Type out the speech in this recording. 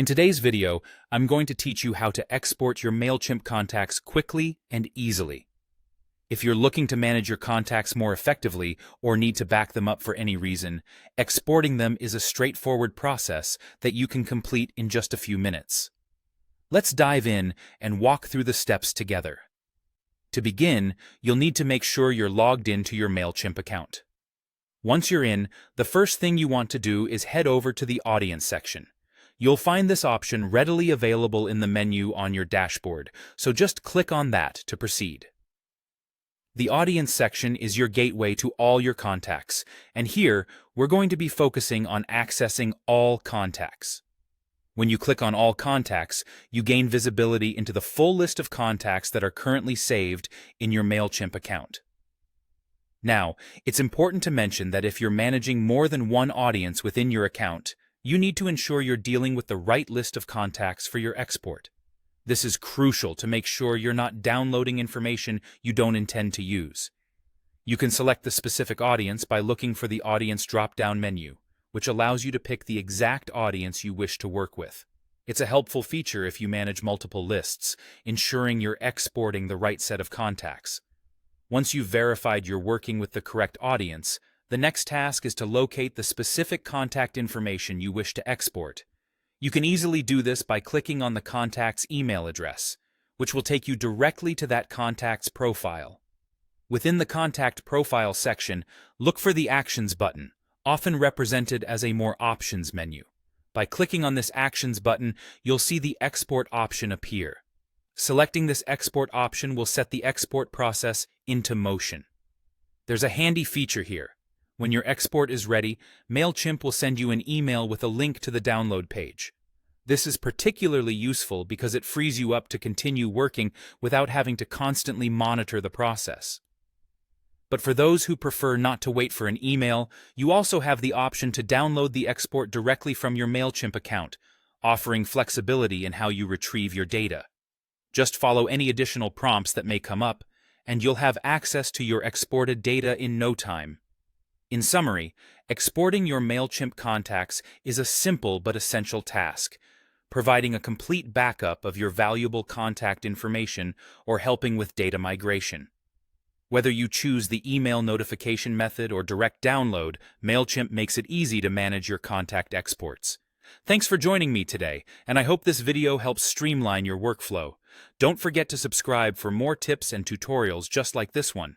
In today's video, I'm going to teach you how to export your Mailchimp contacts quickly and easily. If you're looking to manage your contacts more effectively or need to back them up for any reason, exporting them is a straightforward process that you can complete in just a few minutes. Let's dive in and walk through the steps together. To begin, you'll need to make sure you're logged into your Mailchimp account. Once you're in, the first thing you want to do is head over to the Audience section. You'll find this option readily available in the menu on your dashboard, so just click on that to proceed. The Audience section is your gateway to all your contacts, and here we're going to be focusing on accessing all contacts. When you click on All Contacts, you gain visibility into the full list of contacts that are currently saved in your Mailchimp account. Now, it's important to mention that if you're managing more than one audience within your account, you need to ensure you're dealing with the right list of contacts for your export. This is crucial to make sure you're not downloading information you don't intend to use. You can select the specific audience by looking for the Audience drop-down menu, which allows you to pick the exact audience you wish to work with. It's a helpful feature if you manage multiple lists, ensuring you're exporting the right set of contacts. Once you've verified you're working with the correct audience, the next task is to locate the specific contact information you wish to export. You can easily do this by clicking on the contact's email address, which will take you directly to that contact's profile. Within the Contact Profile section, look for the Actions button, often represented as a More Options menu. By clicking on this Actions button, you'll see the Export option appear. Selecting this Export option will set the export process into motion. There's a handy feature here. When your export is ready, Mailchimp will send you an email with a link to the download page. This is particularly useful because it frees you up to continue working without having to constantly monitor the process. But for those who prefer not to wait for an email, you also have the option to download the export directly from your Mailchimp account, offering flexibility in how you retrieve your data. Just follow any additional prompts that may come up, and you'll have access to your exported data in no time. In summary, exporting your Mailchimp contacts is a simple but essential task, providing a complete backup of your valuable contact information or helping with data migration. Whether you choose the email notification method or direct download, Mailchimp makes it easy to manage your contact exports. Thanks for joining me today, and I hope this video helps streamline your workflow. Don't forget to subscribe for more tips and tutorials just like this one.